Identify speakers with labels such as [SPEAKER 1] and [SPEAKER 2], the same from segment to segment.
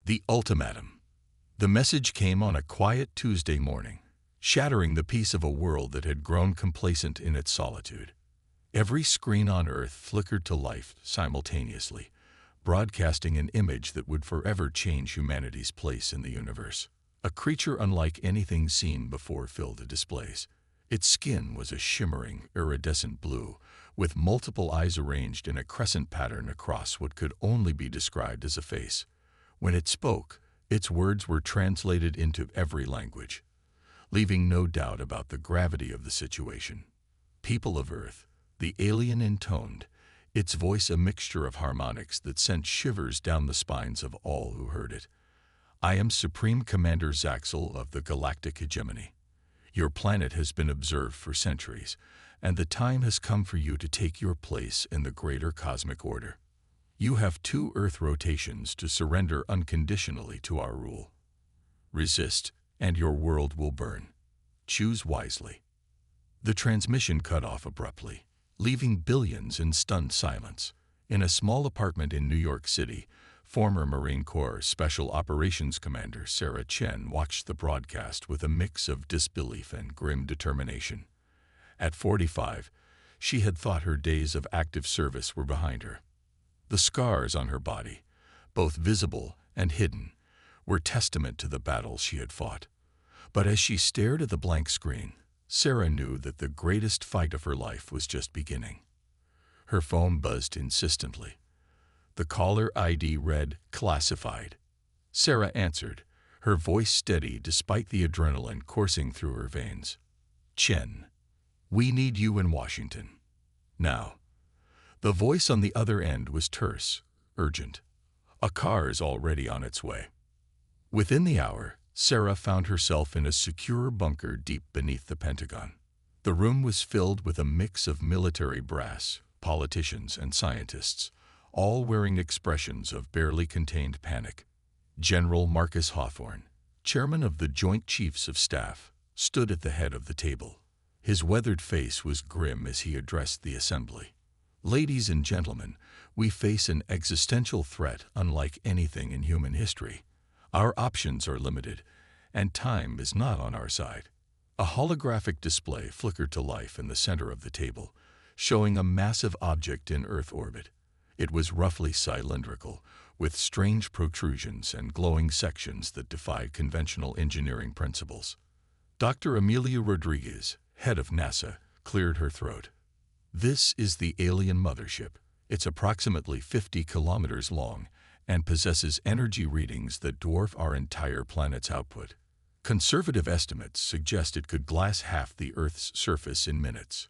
[SPEAKER 1] The ultimatum. The message came on a quiet Tuesday morning, shattering the peace of a world that had grown complacent in its solitude. Every screen on Earth flickered to life simultaneously, broadcasting an image that would forever change humanity's place in the universe. A creature unlike anything seen before filled the displays. Its skin was a shimmering, iridescent blue, with multiple eyes arranged in a crescent pattern across what could only be described as a face. When it spoke, its words were translated into every language, leaving no doubt about the gravity of the situation. People of Earth, the alien intoned, its voice a mixture of harmonics that sent shivers down the spines of all who heard it. I am Supreme Commander Zaxel of the Galactic Hegemony. Your planet has been observed for centuries, and the time has come for you to take your place in the greater cosmic order. You have 2 Earth rotations to surrender unconditionally to our rule. Resist, and your world will burn. Choose wisely. The transmission cut off abruptly, leaving billions in stunned silence. In a small apartment in New York City, former Marine Corps Special Operations Commander Sarah Chen watched the broadcast with a mix of disbelief and grim determination. At 45, she had thought her days of active service were behind her. The scars on her body, both visible and hidden, were testament to the battles she had fought. But as she stared at the blank screen, Sarah knew that the greatest fight of her life was just beginning. Her phone buzzed insistently. The caller ID read, "Classified." Sarah answered, her voice steady despite the adrenaline coursing through her veins. "Chen, we need you in Washington. Now." The voice on the other end was terse, urgent. "A car is already on its way." Within the hour, Sarah found herself in a secure bunker deep beneath the Pentagon. The room was filled with a mix of military brass, politicians, and scientists, all wearing expressions of barely contained panic. General Marcus Hawthorne, chairman of the Joint Chiefs of Staff, stood at the head of the table. His weathered face was grim as he addressed the assembly. "Ladies and gentlemen, we face an existential threat unlike anything in human history. Our options are limited, and time is not on our side." A holographic display flickered to life in the center of the table, showing a massive object in Earth orbit. It was roughly cylindrical, with strange protrusions and glowing sections that defied conventional engineering principles. Dr. Amelia Rodriguez, head of NASA, cleared her throat. "This is the alien mothership. It's approximately 50 kilometers long and possesses energy readings that dwarf our entire planet's output. Conservative estimates suggest it could glass half the Earth's surface in minutes."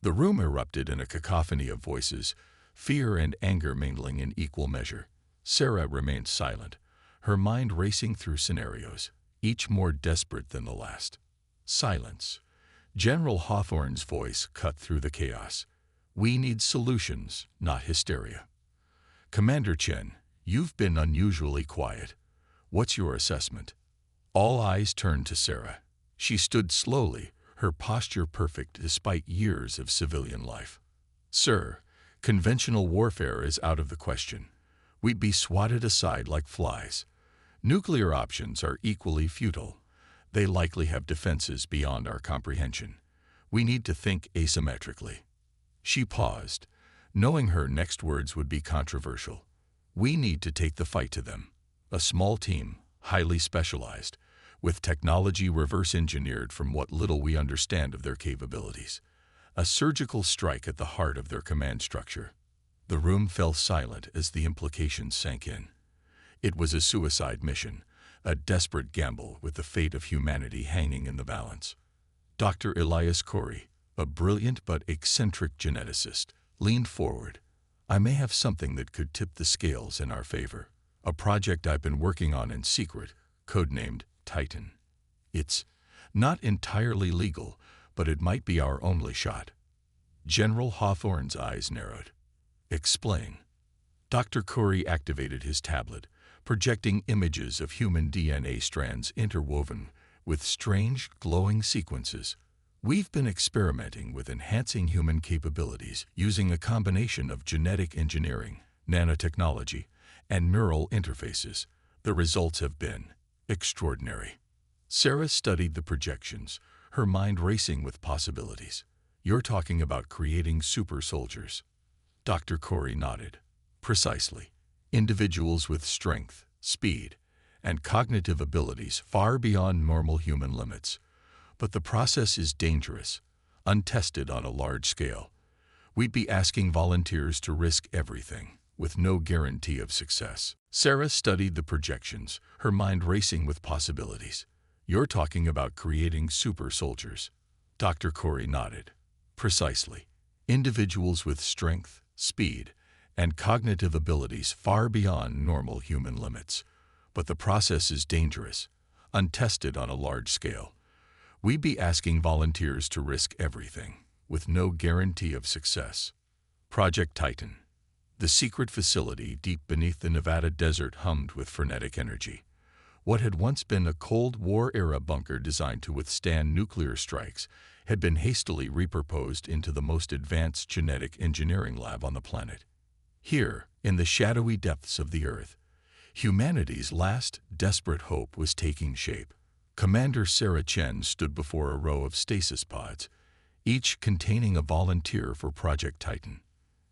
[SPEAKER 1] The room erupted in a cacophony of voices, fear and anger mingling in equal measure. Sarah remained silent, her mind racing through scenarios, each more desperate than the last. Silence. General Hawthorne's voice cut through the chaos. "We need solutions, not hysteria." "Commander Chen, you've been unusually quiet. What's your assessment?" All eyes turned to Sarah. She stood slowly, her posture perfect despite years of civilian life. "Sir, conventional warfare is out of the question. We'd be swatted aside like flies. Nuclear options are equally futile. They likely have defenses beyond our comprehension. We need to think asymmetrically." She paused, knowing her next words would be controversial. "We need to take the fight to them. A small team, highly specialized, with technology reverse-engineered from what little we understand of their capabilities. A surgical strike at the heart of their command structure." The room fell silent as the implications sank in. It was a suicide mission, a desperate gamble with the fate of humanity hanging in the balance. Dr. Elias Corey, a brilliant but eccentric geneticist, leaned forward. "I may have something that could tip the scales in our favor. A project I've been working on in secret, codenamed Titan. It's not entirely legal, but it might be our only shot." General Hawthorne's eyes narrowed. "Explain." Dr. Corey activated his tablet, projecting images of human DNA strands interwoven with strange, glowing sequences. "We've been experimenting with enhancing human capabilities using a combination of genetic engineering, nanotechnology, and neural interfaces. The results have been extraordinary. Sarah studied the projections, her mind racing with possibilities. You're talking about creating super soldiers. Dr. Corey nodded. Precisely. Individuals with strength, speed, and cognitive abilities far beyond normal human limits. But the process is dangerous, untested on a large scale. We'd be asking volunteers to risk everything, with no guarantee of success. Sarah studied the projections, her mind racing with possibilities. You're talking about creating super soldiers. Dr. Corey nodded. Precisely. Individuals with strength, speed, and cognitive abilities far beyond normal human limits. But the process is dangerous, untested on a large scale. We'd be asking volunteers to risk everything, with no guarantee of success. Project Titan. The secret facility deep beneath the Nevada desert hummed with frenetic energy. What had once been a Cold War-era bunker designed to withstand nuclear strikes had been hastily repurposed into the most advanced genetic engineering lab on the planet. Here, in the shadowy depths of the Earth, humanity's last desperate hope was taking shape. Commander Sarah Chen stood before a row of stasis pods, each containing a volunteer for Project Titan.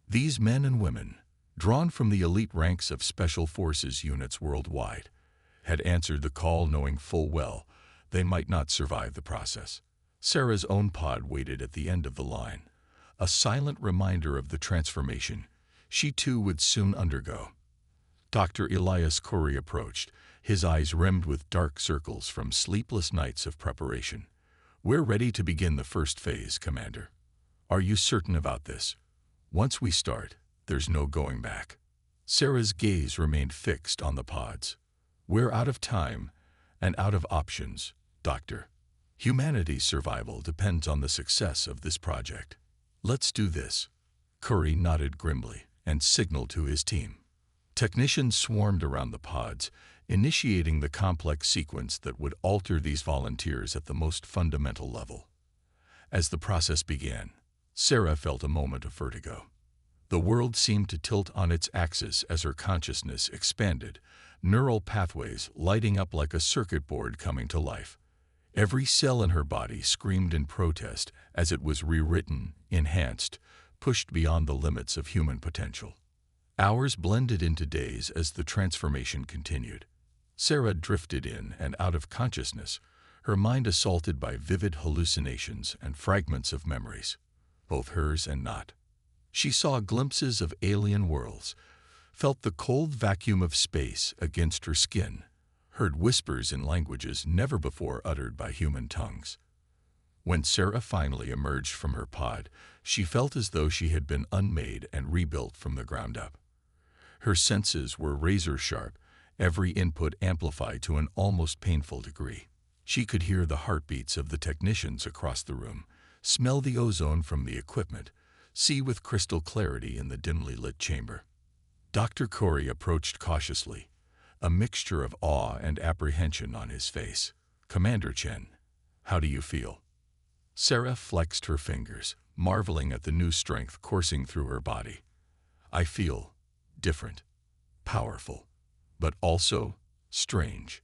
[SPEAKER 1] These men and women, drawn from the elite ranks of special forces units worldwide, had answered the call knowing full well they might not survive the process. Sarah's own pod waited at the end of the line, a silent reminder of the transformation she too would soon undergo. Dr. Elias Corey approached, his eyes rimmed with dark circles from sleepless nights of preparation. We're ready to begin the first phase, Commander. Are you certain about this? Once we start, there's no going back. Sarah's gaze remained fixed on the pods. We're out of time and out of options, Doctor. Humanity's survival depends on the success of this project. Let's do this. Corey nodded grimly and signaled to his team. Technicians swarmed around the pods, initiating the complex sequence that would alter these volunteers at the most fundamental level. As the process began, Sarah felt a moment of vertigo. The world seemed to tilt on its axis as her consciousness expanded, neural pathways lighting up like a circuit board coming to life. Every cell in her body screamed in protest as it was rewritten, enhanced, pushed beyond the limits of human potential. Hours blended into days as the transformation continued. Sarah drifted in and out of consciousness, her mind assaulted by vivid hallucinations and fragments of memories, both hers and not. She saw glimpses of alien worlds, felt the cold vacuum of space against her skin, heard whispers in languages never before uttered by human tongues. When Sarah finally emerged from her pod, she felt as though she had been unmade and rebuilt from the ground up. Her senses were razor-sharp, every input amplified to an almost painful degree. She could hear the heartbeats of the technicians across the room, smell the ozone from the equipment, see with crystal clarity in the dimly lit chamber. Dr. Corey approached cautiously, a mixture of awe and apprehension on his face. Commander Chen, how do you feel? Sarah flexed her fingers, marveling at the new strength coursing through her body. I feel different, powerful, but also strange,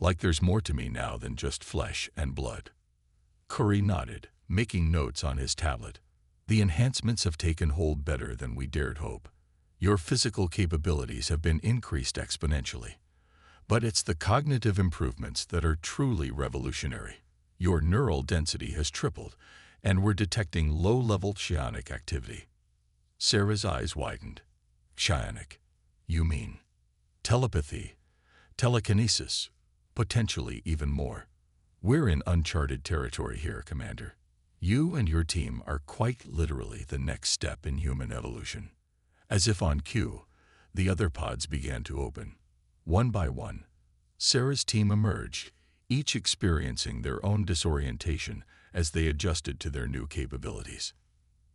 [SPEAKER 1] like there's more to me now than just flesh and blood. Corey nodded, making notes on his tablet. The enhancements have taken hold better than we dared hope. Your physical capabilities have been increased exponentially. But it's the cognitive improvements that are truly revolutionary. Your neural density has tripled, and we're detecting low-level psionic activity. Sarah's eyes widened. Psionic? You mean telepathy, telekinesis, potentially even more. We're in uncharted territory here, Commander. You and your team are quite literally the next step in human evolution. As if on cue, the other pods began to open. One by one, Sarah's team emerged, each experiencing their own disorientation as they adjusted to their new capabilities.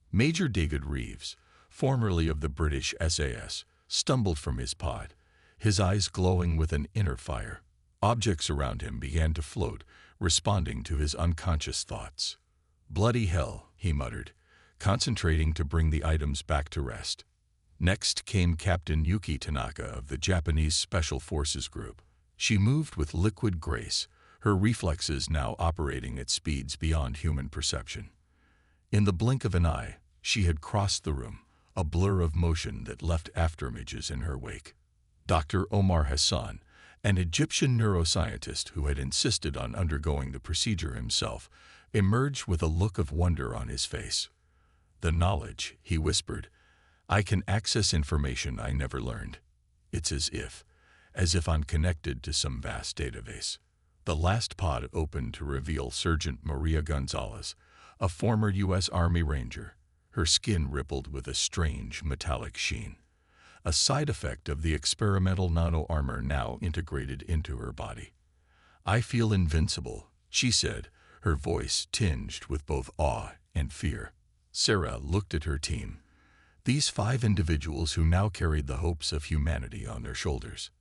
[SPEAKER 1] Major David Reeves, formerly of the British SAS, stumbled from his pod, his eyes glowing with an inner fire. Objects around him began to float, responding to his unconscious thoughts. Bloody hell, he muttered, concentrating to bring the items back to rest. Next came Captain Yuki Tanaka of the Japanese Special Forces Group. She moved with liquid grace, her reflexes now operating at speeds beyond human perception. In the blink of an eye, she had crossed the room, a blur of motion that left afterimages in her wake. Dr. Omar Hassan, an Egyptian neuroscientist who had insisted on undergoing the procedure himself, emerged with a look of wonder on his face. "The knowledge," he whispered. "I can access information I never learned. It's as if I'm connected to some vast database." The last pod opened to reveal Sergeant Maria Gonzalez, a former U.S. Army Ranger. Her skin rippled with a strange metallic sheen, a side effect of the experimental nano-armor now integrated into her body. "I feel invincible," she said, her voice tinged with both awe and fear. Sarah looked at her team, these 5 individuals who now carried the hopes of humanity on their shoulders.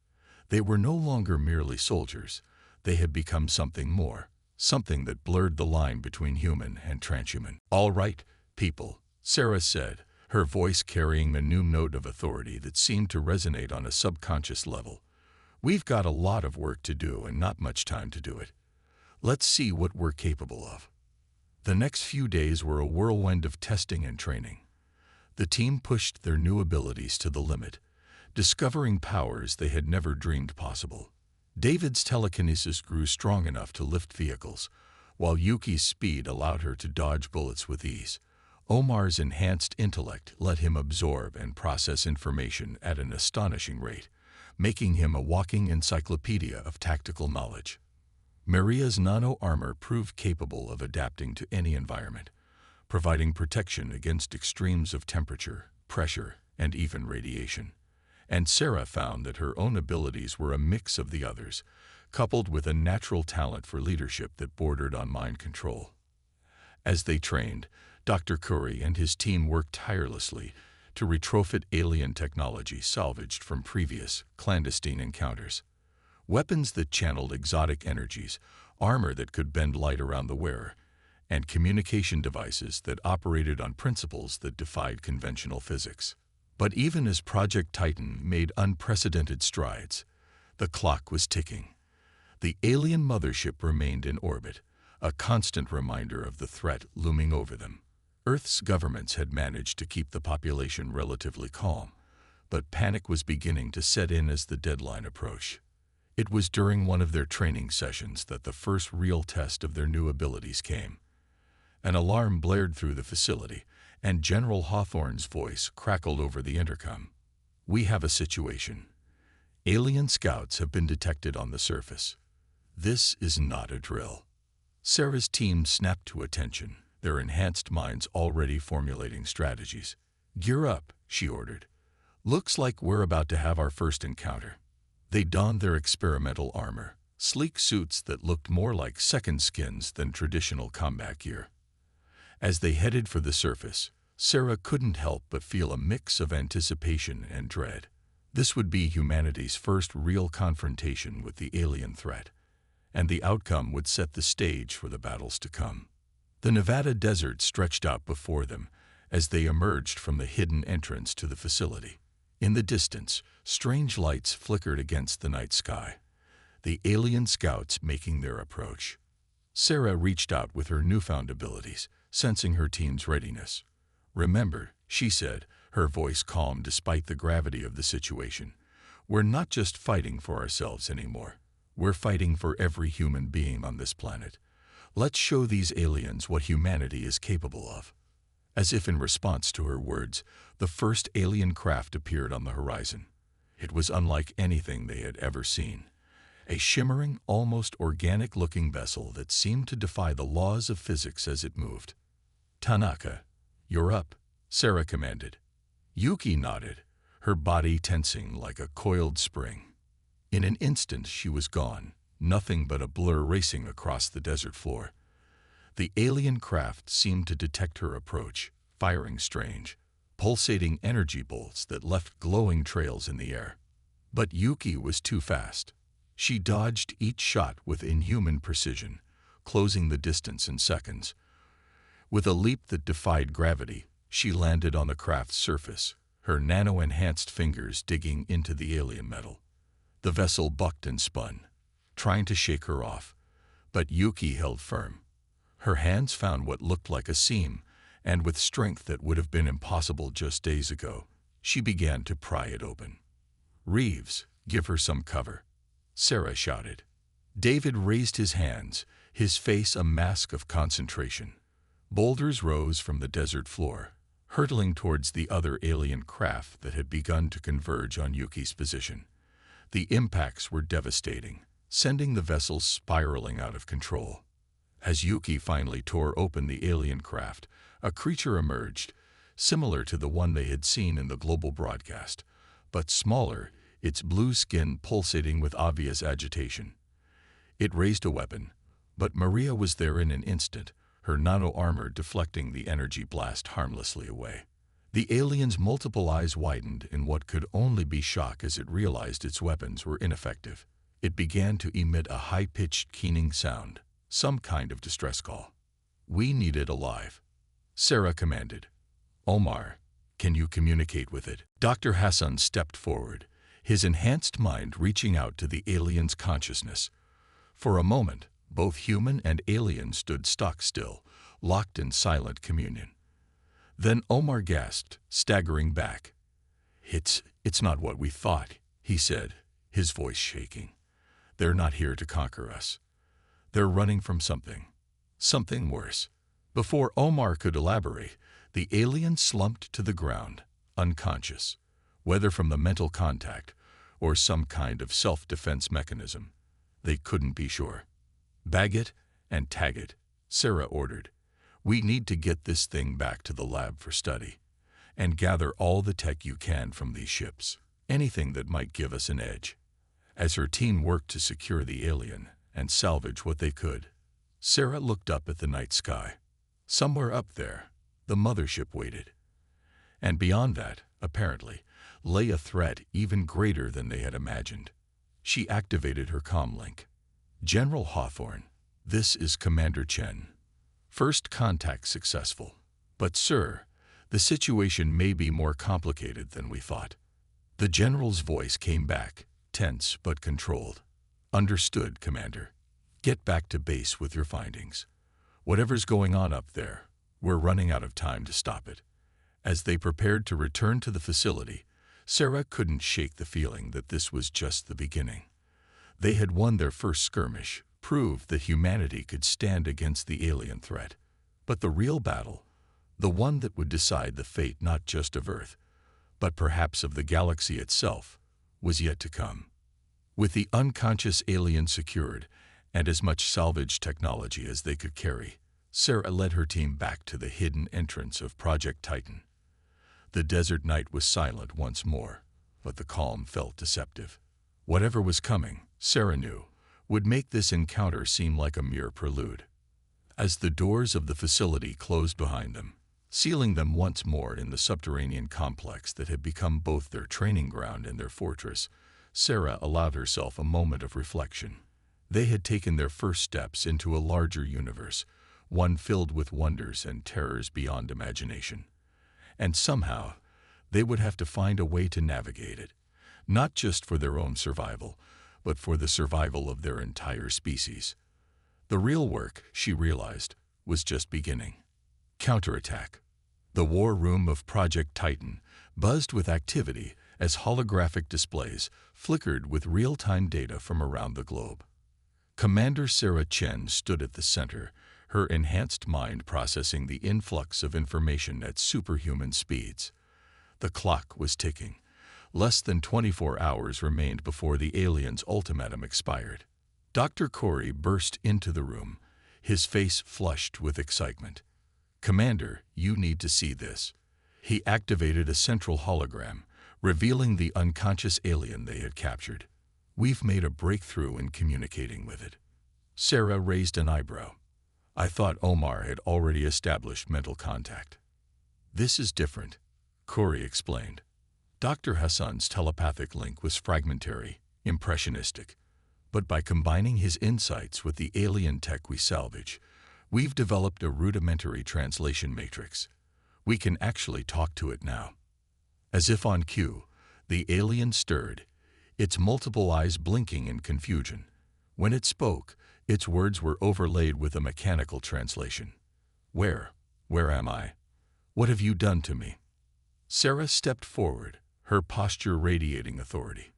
[SPEAKER 1] They were no longer merely soldiers. They had become something more, something that blurred the line between human and transhuman. "All right, people," Sarah said, her voice carrying a new note of authority that seemed to resonate on a subconscious level. "We've got a lot of work to do and not much time to do it. Let's see what we're capable of." The next few days were a whirlwind of testing and training. The team pushed their new abilities to the limit, discovering powers they had never dreamed possible. David's telekinesis grew strong enough to lift vehicles, while Yuki's speed allowed her to dodge bullets with ease. Omar's enhanced intellect let him absorb and process information at an astonishing rate, making him a walking encyclopedia of tactical knowledge. Maria's nano-armor proved capable of adapting to any environment, providing protection against extremes of temperature, pressure, and even radiation. And Sarah found that her own abilities were a mix of the others, coupled with a natural talent for leadership that bordered on mind control. As they trained, Dr. Curry and his team worked tirelessly to retrofit alien technology salvaged from previous, clandestine encounters. Weapons that channeled exotic energies, armor that could bend light around the wearer, and communication devices that operated on principles that defied conventional physics. But even as Project Titan made unprecedented strides, the clock was ticking. The alien mothership remained in orbit, a constant reminder of the threat looming over them. Earth's governments had managed to keep the population relatively calm, but panic was beginning to set in as the deadline approached. It was during one of their training sessions that the first real test of their new abilities came. An alarm blared through the facility, and General Hawthorne's voice crackled over the intercom. "We have a situation. Alien scouts have been detected on the surface. This is not a drill." Sarah's team snapped to attention, their enhanced minds already formulating strategies. "Gear up," she ordered. "Looks like we're about to have our first encounter." They donned their experimental armor, sleek suits that looked more like second skins than traditional combat gear. As they headed for the surface, Sarah couldn't help but feel a mix of anticipation and dread. This would be humanity's first real confrontation with the alien threat, and the outcome would set the stage for the battles to come. The Nevada desert stretched out before them as they emerged from the hidden entrance to the facility. In the distance, strange lights flickered against the night sky, the alien scouts making their approach. Sarah reached out with her newfound abilities, sensing her team's readiness. "Remember," she said, her voice calm despite the gravity of the situation, "we're not just fighting for ourselves anymore. We're fighting for every human being on this planet. Let's show these aliens what humanity is capable of." As if in response to her words, the first alien craft appeared on the horizon. It was unlike anything they had ever seen. A shimmering, almost organic-looking vessel that seemed to defy the laws of physics as it moved. "Tanaka, you're up," Sarah commanded. Yuki nodded, her body tensing like a coiled spring. In an instant she was gone, nothing but a blur racing across the desert floor. The alien craft seemed to detect her approach, firing strange, pulsating energy bolts that left glowing trails in the air. But Yuki was too fast. She dodged each shot with inhuman precision, closing the distance in seconds. With a leap that defied gravity, she landed on the craft's surface, her nano-enhanced fingers digging into the alien metal. The vessel bucked and spun, trying to shake her off, but Yuki held firm. Her hands found what looked like a seam, and with strength that would have been impossible just days ago, she began to pry it open. "Reeves, give her some cover," Sarah shouted. David raised his hands, his face a mask of concentration. Boulders rose from the desert floor, hurtling towards the other alien craft that had begun to converge on Yuki's position. The impacts were devastating, sending the vessels spiraling out of control. As Yuki finally tore open the alien craft, a creature emerged, similar to the one they had seen in the global broadcast, but smaller, its blue skin pulsating with obvious agitation. It raised a weapon, but Maria was there in an instant, her nano-armor deflecting the energy blast harmlessly away. The alien's multiple eyes widened in what could only be shock as it realized its weapons were ineffective. It began to emit a high-pitched keening sound, some kind of distress call. "We need it alive," Sarah commanded. "Omar, can you communicate with it?" Dr. Hassan stepped forward, his enhanced mind reaching out to the alien's consciousness. For a moment, both human and alien stood stock still, locked in silent communion. Then Omar gasped, staggering back. It's not what we thought," he said, his voice shaking. "They're not here to conquer us. They're running from something worse." Before Omar could elaborate, the alien slumped to the ground, unconscious, whether from the mental contact or some kind of self-defense mechanism. They couldn't be sure. "Bag it and tag it," Sarah ordered. "We need to get this thing back to the lab for study. And gather all the tech you can from these ships, anything that might give us an edge." As her team worked to secure the alien and salvage what they could, Sarah looked up at the night sky. Somewhere up there, the mothership waited. And beyond that, apparently, lay a threat even greater than they had imagined. She activated her comm link. "General Hawthorne, this is Commander Chen. First contact successful. But sir, the situation may be more complicated than we thought." The general's voice came back, tense but controlled. "Understood, Commander. Get back to base with your findings. Whatever's going on up there, we're running out of time to stop it." As they prepared to return to the facility, Sarah couldn't shake the feeling that this was just the beginning. They had won their first skirmish, proved that humanity could stand against the alien threat. But the real battle, the one that would decide the fate not just of Earth, but perhaps of the galaxy itself, was yet to come. With the unconscious alien secured, and as much salvage technology as they could carry, Sarah led her team back to the hidden entrance of Project Titan. The desert night was silent once more, but the calm felt deceptive. Whatever was coming, Sarah knew, would make this encounter seem like a mere prelude. As the doors of the facility closed behind them, sealing them once more in the subterranean complex that had become both their training ground and their fortress, Sarah allowed herself a moment of reflection. They had taken their first steps into a larger universe, one filled with wonders and terrors beyond imagination. And somehow, they would have to find a way to navigate it, not just for their own survival, but for the survival of their entire species. The real work, she realized, was just beginning. Counterattack. The war room of Project Titan buzzed with activity as holographic displays flickered with real-time data from around the globe. Commander Sarah Chen stood at the center, her enhanced mind processing the influx of information at superhuman speeds. The clock was ticking. Less than 24 hours remained before the alien's ultimatum expired. Dr. Corey burst into the room, his face flushed with excitement. "Commander, you need to see this." He activated a central hologram, revealing the unconscious alien they had captured. "We've made a breakthrough in communicating with it." Sarah raised an eyebrow. "I thought Omar had already established mental contact." "This is different," Corey explained. Dr. Hassan's telepathic link was fragmentary, impressionistic, but by combining his insights with the alien tech we salvage, we've developed a rudimentary translation matrix. We can actually talk to it now. As if on cue, the alien stirred, its multiple eyes blinking in confusion. When it spoke, its words were overlaid with a mechanical translation. Where am I? What have you done to me? Sarah stepped forward, her posture radiating authority.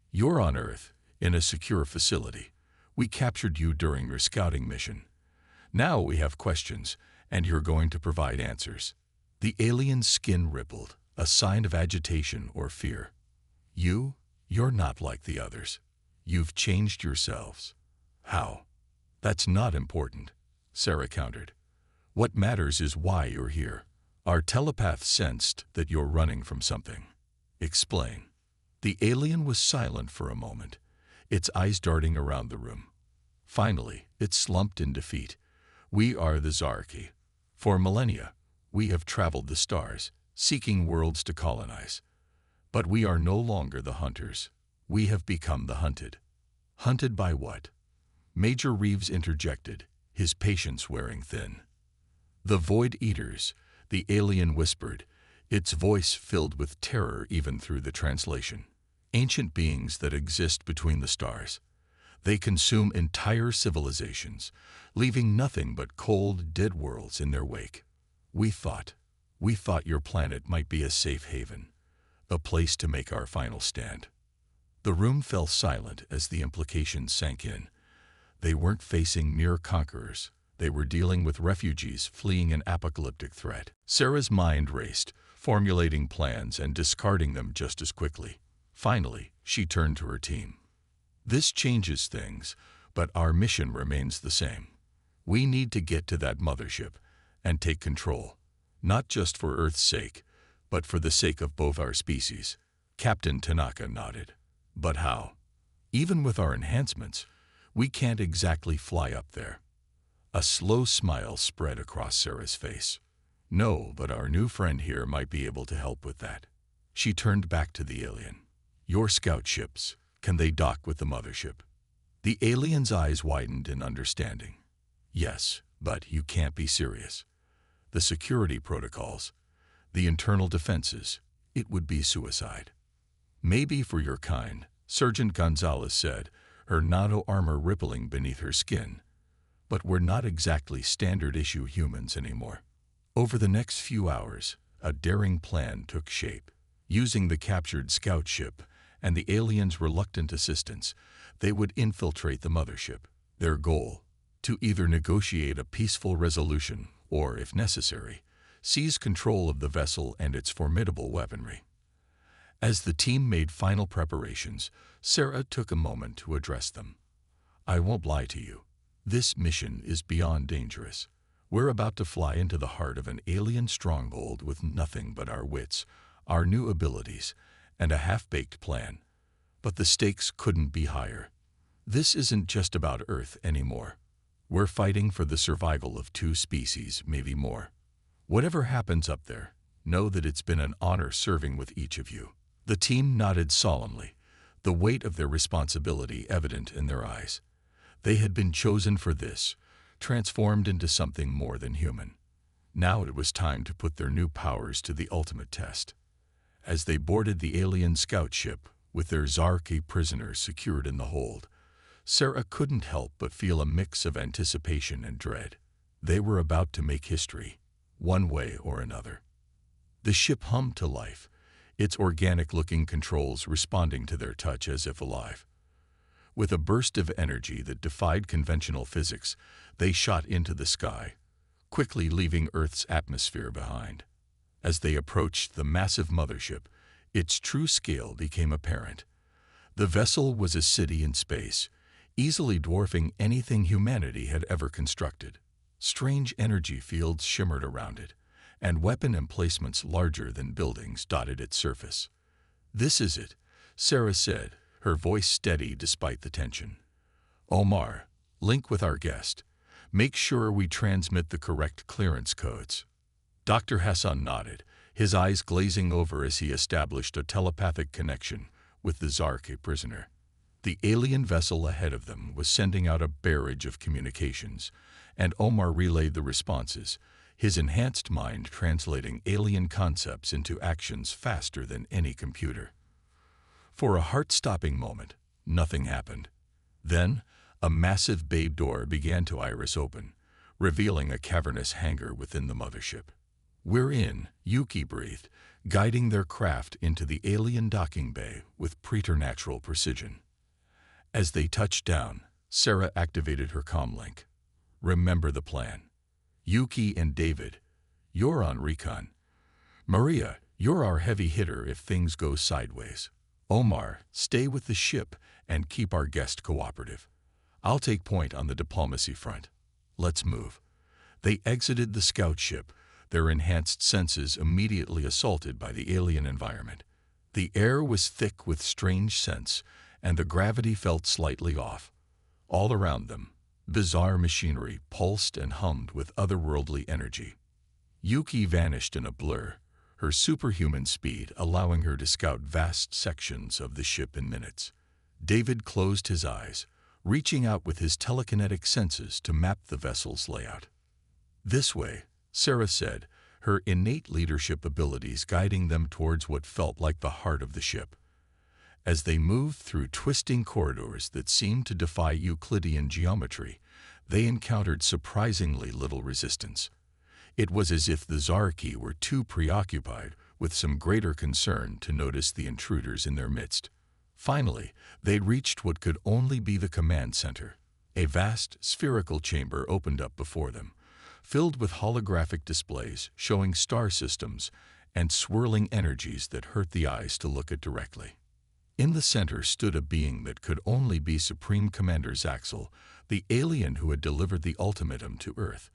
[SPEAKER 1] You're on Earth, in a secure facility. We captured you during your scouting mission. Now we have questions, and you're going to provide answers. The alien's skin rippled, a sign of agitation or fear. You're not like the others. You've changed yourselves. How? That's not important, Sarah countered. What matters is why you're here. Our telepath sensed that you're running from something. Explain. The alien was silent for a moment, its eyes darting around the room. Finally, it slumped in defeat. We are the Zarki. For millennia, we have traveled the stars, seeking worlds to colonize. But we are no longer the hunters. We have become the hunted. Hunted by what? Major Reeves interjected, his patience wearing thin. The Void Eaters, the alien whispered, its voice filled with terror even through the translation. Ancient beings that exist between the stars. They consume entire civilizations, leaving nothing but cold, dead worlds in their wake. We thought your planet might be a safe haven, a place to make our final stand. The room fell silent as the implications sank in. They weren't facing mere conquerors. They were dealing with refugees fleeing an apocalyptic threat. Sarah's mind raced, formulating plans and discarding them just as quickly. Finally, she turned to her team. This changes things, but our mission remains the same. We need to get to that mothership and take control, not just for Earth's sake, but for the sake of both our species. Captain Tanaka nodded. But how? Even with our enhancements, we can't exactly fly up there. A slow smile spread across Sarah's face. No, but our new friend here might be able to help with that. She turned back to the alien. Your scout ships, can they dock with the mothership? The alien's eyes widened in understanding. Yes, but you can't be serious. The security protocols, the internal defenses, it would be suicide. Maybe for your kind, Sergeant Gonzalez said, her nano-armor rippling beneath her skin. But we're not exactly standard-issue humans anymore. Over the next few hours, a daring plan took shape. Using the captured scout ship and the aliens' reluctant assistance, they would infiltrate the mothership. Their goal, to either negotiate a peaceful resolution or, if necessary, seize control of the vessel and its formidable weaponry. As the team made final preparations, Sarah took a moment to address them. I won't lie to you. This mission is beyond dangerous. We're about to fly into the heart of an alien stronghold with nothing but our wits, our new abilities, and a half-baked plan. But the stakes couldn't be higher. This isn't just about Earth anymore. We're fighting for the survival of two species, maybe more. Whatever happens up there, know that it's been an honor serving with each of you. The team nodded solemnly, the weight of their responsibility evident in their eyes. They had been chosen for this, transformed into something more than human. Now it was time to put their new powers to the ultimate test. As they boarded the alien scout ship, with their Zarki prisoners secured in the hold, Sarah couldn't help but feel a mix of anticipation and dread. They were about to make history, one way or another. The ship hummed to life, its organic-looking controls responding to their touch as if alive. With a burst of energy that defied conventional physics, they shot into the sky, quickly leaving Earth's atmosphere behind. As they approached the massive mothership, its true scale became apparent. The vessel was a city in space, easily dwarfing anything humanity had ever constructed. Strange energy fields shimmered around it, and weapon emplacements larger than buildings dotted its surface. This is it, Sarah said, her voice steady despite the tension. Omar, link with our guest. Make sure we transmit the correct clearance codes. Dr. Hassan nodded, his eyes glazing over as he established a telepathic connection with the Zarki prisoner. The alien vessel ahead of them was sending out a barrage of communications, and Omar relayed the responses, his enhanced mind translating alien concepts into actions faster than any computer. For a heart-stopping moment, nothing happened. Then, A massive bay door began to iris open, revealing a cavernous hangar within the mothership. "We're in," Yuki breathed, guiding their craft into the alien docking bay with preternatural precision. As they touched down, Sarah activated her comlink. "Remember the plan. Yuki and David, you're on recon. Maria, you're our heavy hitter if things go sideways. Omar, stay with the ship and keep our guest cooperative. I'll take point on the diplomacy front. Let's move." They exited the scout ship, their enhanced senses immediately assaulted by the alien environment. The air was thick with strange scents, and the gravity felt slightly off. All around them, bizarre machinery pulsed and hummed with otherworldly energy. Yuki vanished in a blur, her superhuman speed allowing her to scout vast sections of the ship in minutes. David closed his eyes, reaching out with his telekinetic senses to map the vessel's layout. "This way," Sarah said, her innate leadership abilities guiding them towards what felt like the heart of the ship. As they moved through twisting corridors that seemed to defy Euclidean geometry, they encountered surprisingly little resistance. It was as if the Zarki were too preoccupied with some greater concern to notice the intruders in their midst. Finally, they reached what could only be the command center. A vast, spherical chamber opened up before them, filled with holographic displays showing star systems and swirling energies that hurt the eyes to look at directly. In the center stood a being that could only be Supreme Commander Zaxel, the alien who had delivered the ultimatum to Earth.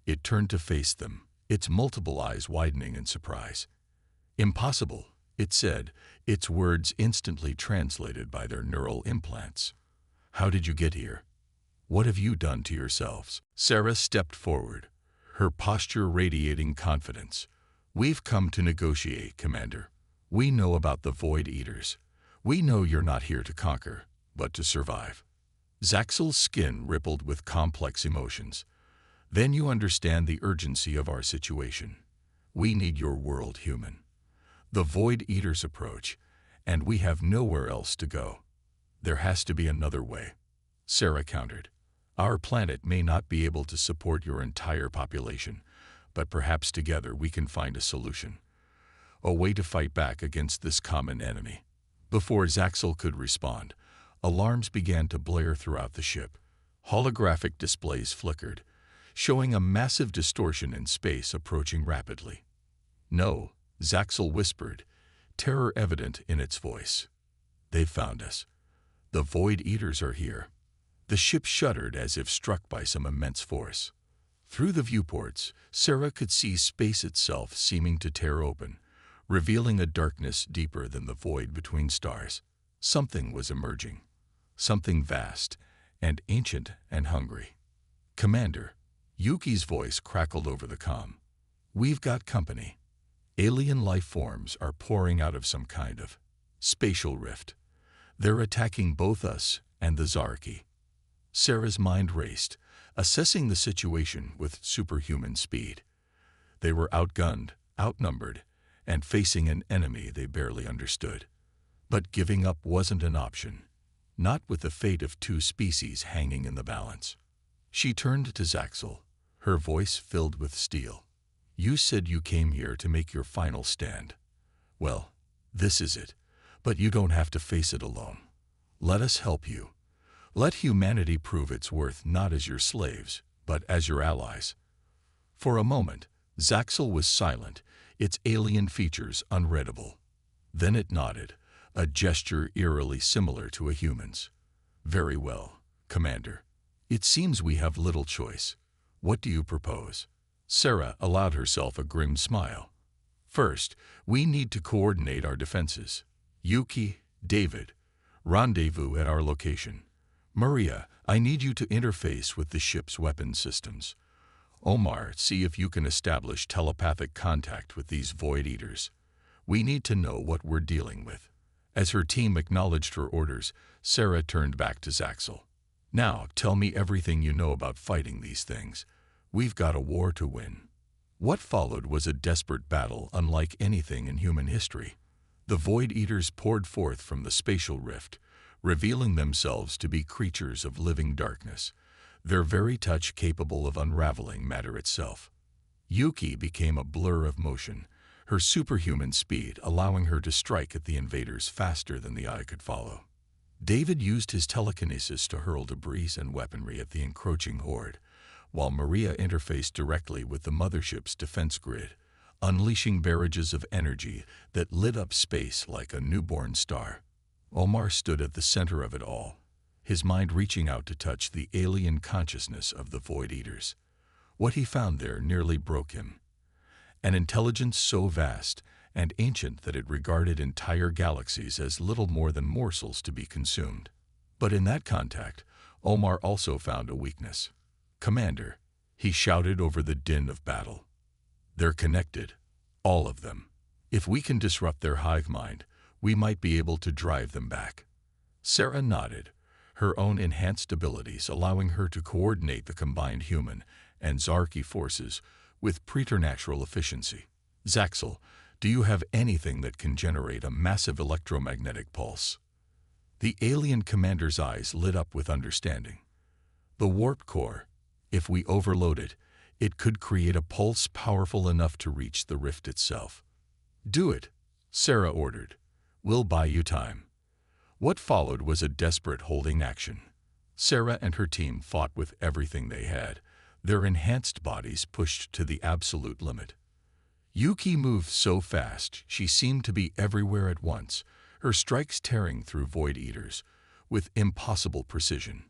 [SPEAKER 1] It turned to face them, its multiple eyes widening in surprise. "Impossible," it said, its words instantly translated by their neural implants. "How did you get here? What have you done to yourselves?" Sarah stepped forward, her posture radiating confidence. "We've come to negotiate, Commander. We know about the Void Eaters. We know you're not here to conquer, but to survive." Zaxel's skin rippled with complex emotions. "Then you understand the urgency of our situation. We need your world, human. The Void Eaters approach, and we have nowhere else to go." "There has to be another way," Sarah countered. "Our planet may not be able to support your entire population, but perhaps together we can find a solution. A way to fight back against this common enemy." Before Zaxel could respond, alarms began to blare throughout the ship. Holographic displays flickered, showing a massive distortion in space approaching rapidly. "No," Zaxel whispered, terror evident in its voice. "They've found us. The Void Eaters are here." The ship shuddered as if struck by some immense force. Through the viewports, Sarah could see space itself seeming to tear open, revealing a darkness deeper than the void between stars. Something was emerging, something vast and ancient and hungry. "Commander," Yuki's voice crackled over the comm. "We've got company. Alien life forms are pouring out of some kind of spatial rift. They're attacking both us and the Zarki." Sarah's mind raced, assessing the situation with superhuman speed. They were outgunned, outnumbered, and facing an enemy they barely understood. But giving up wasn't an option, not with the fate of two species hanging in the balance. She turned to Zaxel, her voice filled with steel. "You said you came here to make your final stand. Well, this is it, but you don't have to face it alone. Let us help you. Let humanity prove its worth not as your slaves, but as your allies." For a moment, Zaxel was silent, its alien features unreadable. Then it nodded, a gesture eerily similar to a human's. "Very well, Commander. It seems we have little choice. What do you propose?" Sarah allowed herself a grim smile. "First, we need to coordinate our defenses. Yuki, David, rendezvous at our location. Maria, I need you to interface with the ship's weapon systems. Omar, see if you can establish telepathic contact with these Void Eaters. We need to know what we're dealing with." As her team acknowledged her orders, Sarah turned back to Zaxel. "Now, tell me everything you know about fighting these things. We've got a war to win." What followed was a desperate battle unlike anything in human history. The Void Eaters poured forth from the spatial rift, revealing themselves to be creatures of living darkness, their very touch capable of unraveling matter itself. Yuki became a blur of motion, her superhuman speed allowing her to strike at the invaders faster than the eye could follow. David used his telekinesis to hurl debris and weaponry at the encroaching horde, while Maria interfaced directly with the mothership's defense grid, unleashing barrages of energy that lit up space like a newborn star. Omar stood at the center of it all, his mind reaching out to touch the alien consciousness of the Void Eaters. What he found there nearly broke him. An intelligence so vast and ancient that it regarded entire galaxies as little more than morsels to be consumed. But in that contact, Omar also found a weakness. "Commander," he shouted over the din of battle. "They're connected, all of them. If we can disrupt their hive mind, we might be able to drive them back." Sarah nodded, her own enhanced abilities allowing her to coordinate the combined human and Zarki forces with preternatural efficiency. "Zaxel, do you have anything that can generate a massive electromagnetic pulse?" The alien commander's eyes lit up with understanding. "The warp core. If we overload it, it could create a pulse powerful enough to reach the rift itself." "Do it," Sarah ordered. "We'll buy you time." What followed was a desperate holding action. Sarah and her team fought with everything they had, their enhanced bodies pushed to the absolute limit. Yuki moved so fast she seemed to be everywhere at once, her strikes tearing through Void Eaters with impossible precision.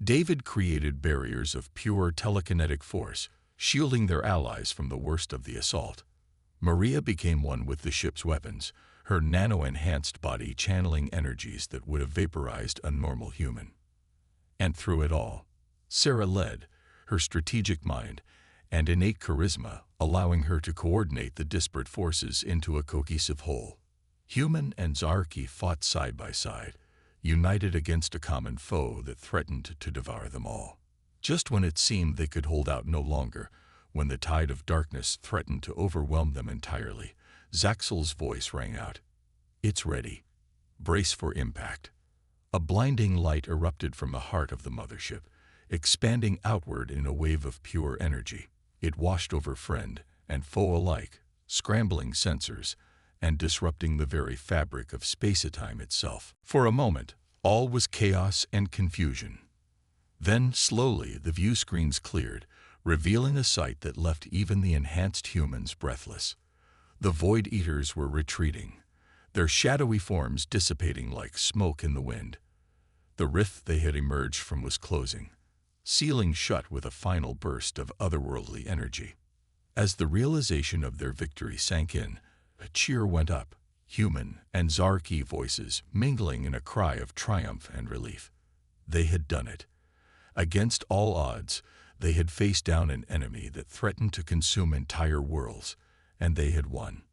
[SPEAKER 1] David created barriers of pure telekinetic force, shielding their allies from the worst of the assault. Maria became one with the ship's weapons, her nano-enhanced body channeling energies that would have vaporized a normal human. And through it all, Sarah led, her strategic mind and innate charisma allowing her to coordinate the disparate forces into a cohesive whole. Human and Zarki fought side by side, united against a common foe that threatened to devour them all. Just when it seemed they could hold out no longer, when the tide of darkness threatened to overwhelm them entirely, Zaxel's voice rang out. "It's ready. Brace for impact." A blinding light erupted from the heart of the mothership, expanding outward in a wave of pure energy. It washed over friend and foe alike, scrambling sensors and disrupting the very fabric of space-time itself. For a moment, all was chaos and confusion. Then, slowly, the view screens cleared, revealing a sight that left even the enhanced humans breathless. The Void Eaters were retreating, their shadowy forms dissipating like smoke in the wind. The rift they had emerged from was closing, sealing shut with a final burst of otherworldly energy. As the realization of their victory sank in, a cheer went up, human and Zarki voices mingling in a cry of triumph and relief. They had done it. Against all odds, they had faced down an enemy that threatened to consume entire worlds, and they had won.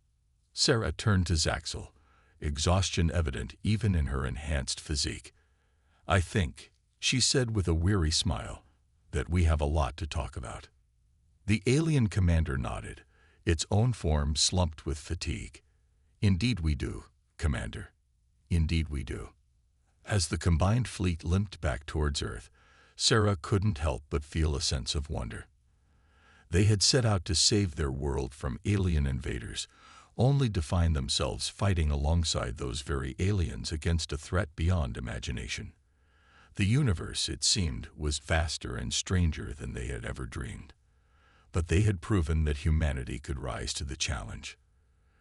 [SPEAKER 1] Sarah turned to Zaxel, exhaustion evident even in her enhanced physique. "I think," she said with a weary smile, "that we have a lot to talk about." The alien commander nodded, its own form slumped with fatigue. "Indeed we do, Commander. Indeed we do." As the combined fleet limped back towards Earth, Sarah couldn't help but feel a sense of wonder. They had set out to save their world from alien invaders, only to find themselves fighting alongside those very aliens against a threat beyond imagination. The universe, it seemed, was vaster and stranger than they had ever dreamed. But they had proven that humanity could rise to the challenge.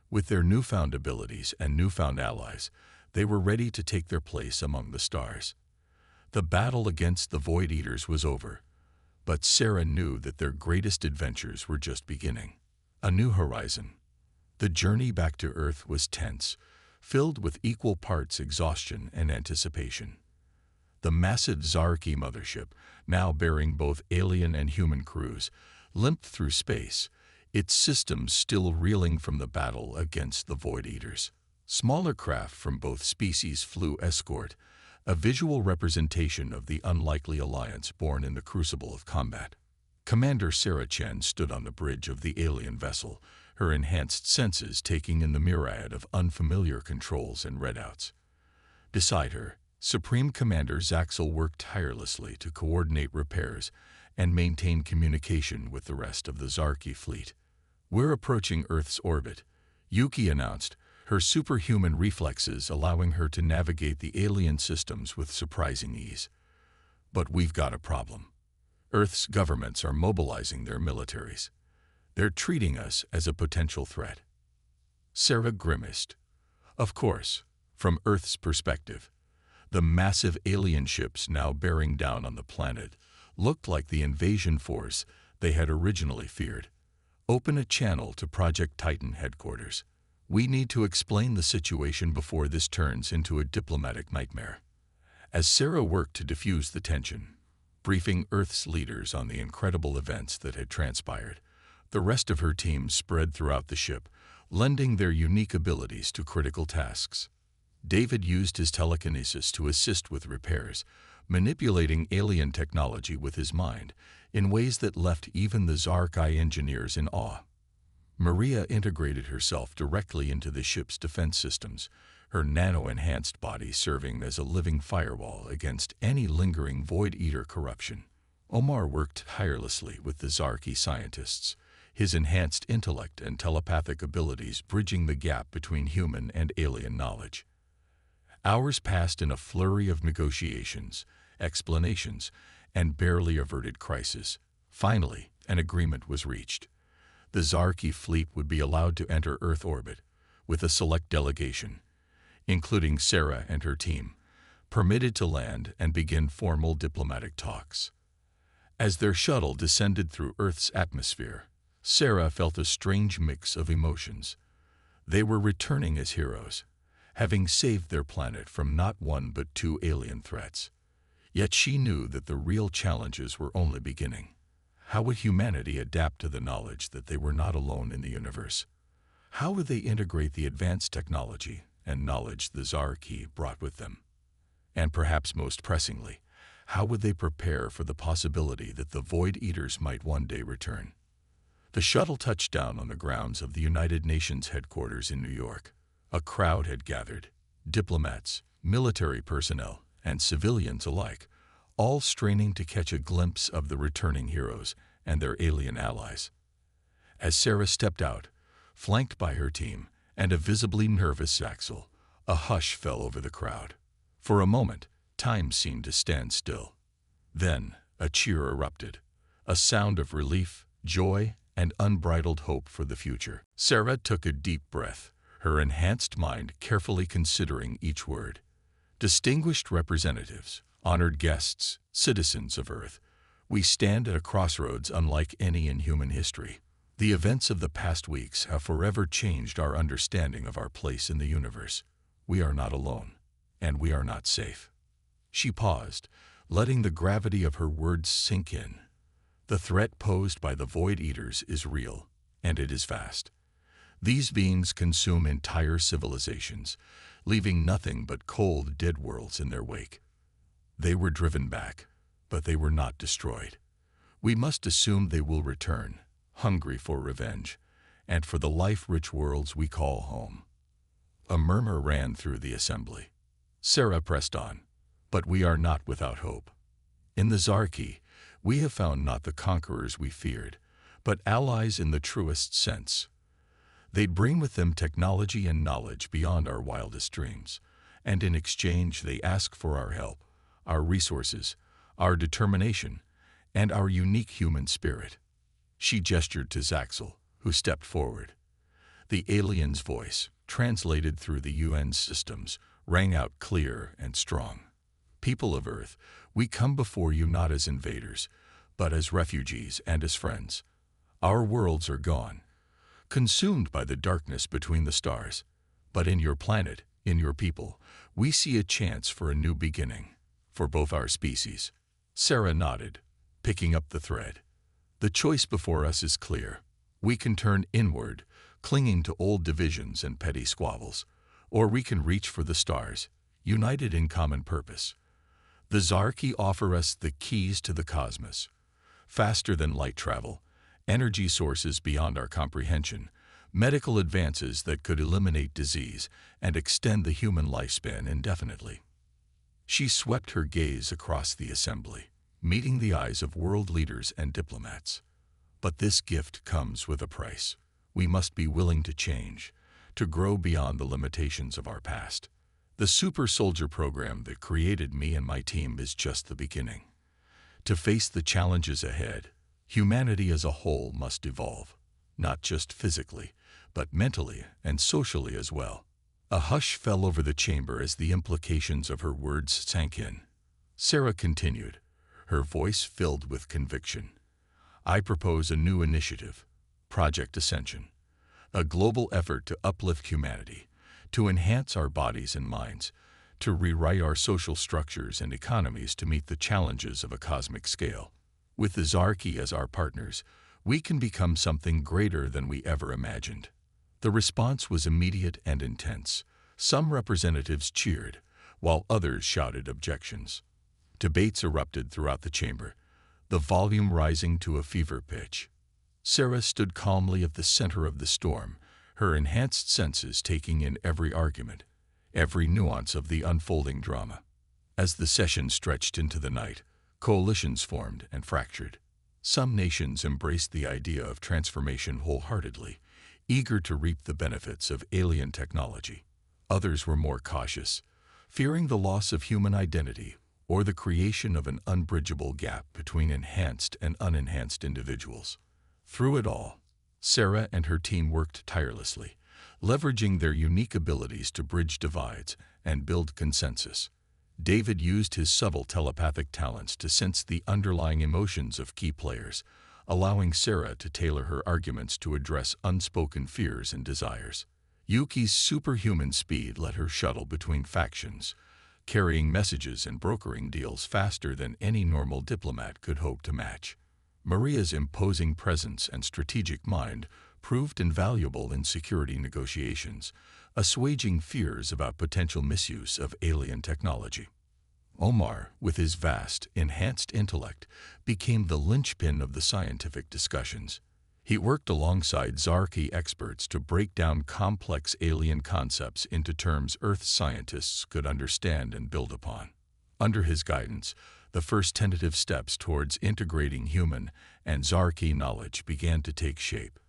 [SPEAKER 1] With their newfound abilities and newfound allies, they were ready to take their place among the stars. The battle against the Void Eaters was over, but Sarah knew that their greatest adventures were just beginning. A new horizon. The journey back to Earth was tense, filled with equal parts exhaustion and anticipation. The massive Zarki mothership, now bearing both alien and human crews, limped through space, its systems still reeling from the battle against the Void Eaters. Smaller craft from both species flew escort, a visual representation of the unlikely alliance born in the crucible of combat. Commander Sarah Chen stood on the bridge of the alien vessel, her enhanced senses taking in the myriad of unfamiliar controls and readouts. Beside her, Supreme Commander Zaxel worked tirelessly to coordinate repairs and maintain communication with the rest of the Zarki fleet. "We're approaching Earth's orbit," Yuki announced, her superhuman reflexes allowing her to navigate the alien systems with surprising ease. "But we've got a problem. Earth's governments are mobilizing their militaries. They're treating us as a potential threat." Sarah grimaced. Of course, from Earth's perspective, the massive alien ships now bearing down on the planet looked like the invasion force they had originally feared. "Open a channel to Project Titan headquarters. We need to explain the situation before this turns into a diplomatic nightmare." As Sarah worked to diffuse the tension, briefing Earth's leaders on the incredible events that had transpired, the rest of her team spread throughout the ship, lending their unique abilities to critical tasks. David used his telekinesis to assist with repairs, manipulating alien technology with his mind in ways that left even the Zarki engineers in awe. Maria integrated herself directly into the ship's defense systems, her nano-enhanced body serving as a living firewall against any lingering Void Eater corruption. Omar worked tirelessly with the Zarki scientists, his enhanced intellect and telepathic abilities bridging the gap between human and alien knowledge. Hours passed in a flurry of negotiations, explanations, and barely averted crisis. Finally, an agreement was reached. The Zarki fleet would be allowed to enter Earth orbit, with a select delegation, including Sarah and her team, permitted to land and begin formal diplomatic talks. As their shuttle descended through Earth's atmosphere, Sarah felt a strange mix of emotions. They were returning as heroes, having saved their planet from not one but two alien threats. Yet she knew that the real challenges were only beginning. How would humanity adapt to the knowledge that they were not alone in the universe? How would they integrate the advanced technology and knowledge the Zarki brought with them? And perhaps most pressingly, how would they prepare for the possibility that the Void Eaters might one day return? The shuttle touched down on the grounds of the United Nations headquarters in New York. A crowd had gathered, diplomats, military personnel, and civilians alike, all straining to catch a glimpse of the returning heroes and their alien allies. As Sarah stepped out, flanked by her team and a visibly nervous Zaxel, a hush fell over the crowd. For a moment, time seemed to stand still. Then, a cheer erupted, a sound of relief, joy, and unbridled hope for the future. Sarah took a deep breath, her enhanced mind carefully considering each word. Distinguished representatives, honored guests, citizens of Earth, we stand at a crossroads unlike any in human history. The events of the past weeks have forever changed our understanding of our place in the universe. We are not alone, and we are not safe. She paused, letting the gravity of her words sink in. The threat posed by the Void Eaters is real, and it is vast. These beings consume entire civilizations, leaving nothing but cold, dead worlds in their wake. They were driven back, but they were not destroyed. We must assume they will return, hungry for revenge, and for the life-rich worlds we call home. A murmur ran through the assembly. Sarah pressed on, but we are not without hope. In the Zarki, we have found not the conquerors we feared, but allies in the truest sense. They bring with them technology and knowledge beyond our wildest dreams, and in exchange they ask for our help, our resources, our determination, and our unique human spirit. She gestured to Zaxel, who stepped forward. The alien's voice, translated through the UN systems, rang out clear and strong. People of Earth, we come before you not as invaders, but as refugees and as friends. Our worlds are gone, consumed by the darkness between the stars. But in your planet, in your people, we see a chance for a new beginning, for both our species. Sarah nodded, picking up the thread. The choice before us is clear. We can turn inward, clinging to old divisions and petty squabbles, or we can reach for the stars, united in common purpose. The Zarki offer us the keys to the cosmos. Faster than light travel, energy sources beyond our comprehension, medical advances that could eliminate disease and extend the human lifespan indefinitely. She swept her gaze across the assembly, meeting the eyes of world leaders and diplomats. But this gift comes with a price. We must be willing to change, to grow beyond the limitations of our past. The super soldier program that created me and my team is just the beginning. To face the challenges ahead, humanity as a whole must evolve, not just physically, but mentally and socially as well. A hush fell over the chamber as the implications of her words sank in. Sarah continued, her voice filled with conviction. I propose a new initiative, Project Ascension, a global effort to uplift humanity, to enhance our bodies and minds, to rewrite our social structures and economies to meet the challenges of a cosmic scale. With the Zarki as our partners, we can become something greater than we ever imagined. The response was immediate and intense. Some representatives cheered, while others shouted objections. Debates erupted throughout the chamber, the volume rising to a fever pitch. Sarah stood calmly at the center of the storm, her enhanced senses taking in every argument, every nuance of the unfolding drama. As the session stretched into the night, coalitions formed and fractured. Some nations embraced the idea of transformation wholeheartedly, eager to reap the benefits of alien technology. Others were more cautious, fearing the loss of human identity or the creation of an unbridgeable gap between enhanced and unenhanced individuals. Through it all, Sarah and her team worked tirelessly, leveraging their unique abilities to bridge divides and build consensus. David used his subtle telepathic talents to sense the underlying emotions of key players, allowing Sarah to tailor her arguments to address unspoken fears and desires. Yuki's superhuman speed let her shuttle between factions, carrying messages and brokering deals faster than any normal diplomat could hope to match. Maria's imposing presence and strategic mind proved invaluable in security negotiations, assuaging fears about potential misuse of alien technology. Omar, with his vast, enhanced intellect, became the linchpin of the scientific discussions. He worked alongside Zarki experts to break down complex alien concepts into terms Earth scientists could understand and build upon. Under his guidance, the first tentative steps towards integrating human and Zarki knowledge began to take shape.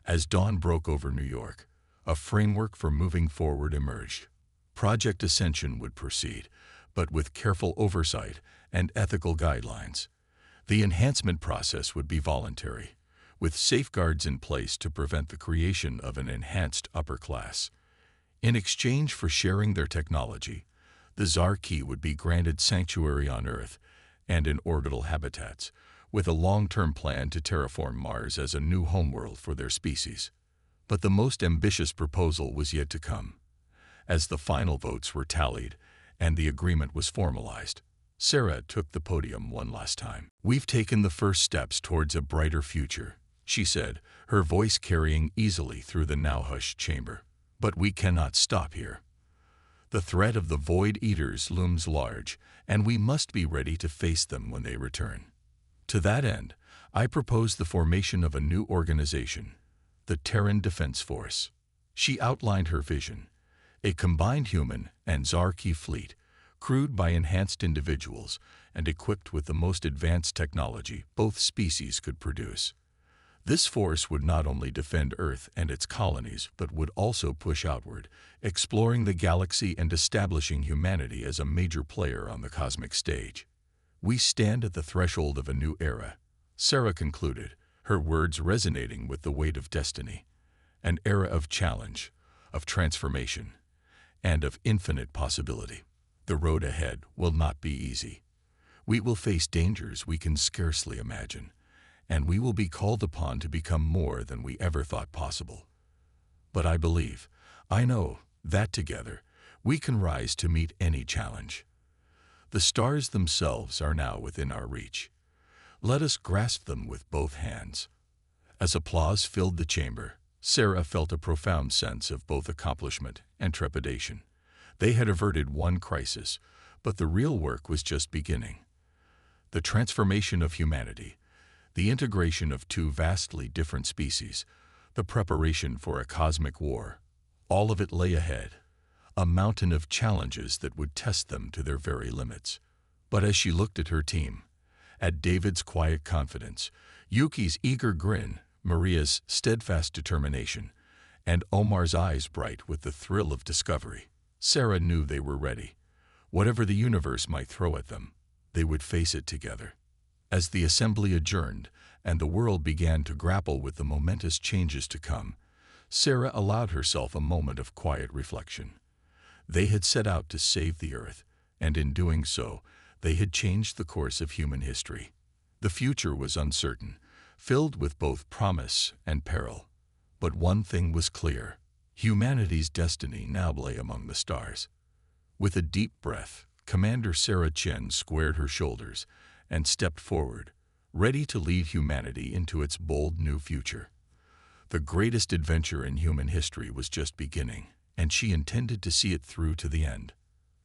[SPEAKER 1] As dawn broke over New York, a framework for moving forward emerged. Project Ascension would proceed, but with careful oversight and ethical guidelines. The enhancement process would be voluntary, with safeguards in place to prevent the creation of an enhanced upper class. In exchange for sharing their technology, the Zarki would be granted sanctuary on Earth and in orbital habitats, with a long-term plan to terraform Mars as a new homeworld for their species. But the most ambitious proposal was yet to come. As the final votes were tallied and the agreement was formalized, Sarah took the podium one last time. "We've taken the first steps towards a brighter future," she said, her voice carrying easily through the now-hushed chamber. "But we cannot stop here. The threat of the Void Eaters looms large, and we must be ready to face them when they return. To that end, I propose the formation of a new organization, the Terran Defense Force." She outlined her vision, a combined human and Zarki fleet, crewed by enhanced individuals and equipped with the most advanced technology both species could produce. This force would not only defend Earth and its colonies, but would also push outward, exploring the galaxy and establishing humanity as a major player on the cosmic stage. "We stand at the threshold of a new era," Sarah concluded, her words resonating with the weight of destiny. "An era of challenge, of transformation, and of infinite possibility. The road ahead will not be easy. We will face dangers we can scarcely imagine, and we will be called upon to become more than we ever thought possible. But I believe, I know, that together, we can rise to meet any challenge. The stars themselves are now within our reach. Let us grasp them with both hands." As applause filled the chamber, Sarah felt a profound sense of both accomplishment and trepidation. They had averted one crisis, but the real work was just beginning. The transformation of humanity, the integration of two vastly different species, the preparation for a cosmic war, all of it lay ahead, a mountain of challenges that would test them to their very limits. But as she looked at her team, at David's quiet confidence, Yuki's eager grin, Maria's steadfast determination, and Omar's eyes bright with the thrill of discovery, Sarah knew they were ready. Whatever the universe might throw at them, they would face it together. As the assembly adjourned and the world began to grapple with the momentous changes to come, Sarah allowed herself a moment of quiet reflection. They had set out to save the Earth, and in doing so, they had changed the course of human history. The future was uncertain, filled with both promise and peril. But one thing was clear: humanity's destiny now lay among the stars. With a deep breath, Commander Sarah Chen squared her shoulders and stepped forward, ready to lead humanity into its bold new future. The greatest adventure in human history was just beginning, and she intended to see it through to the end.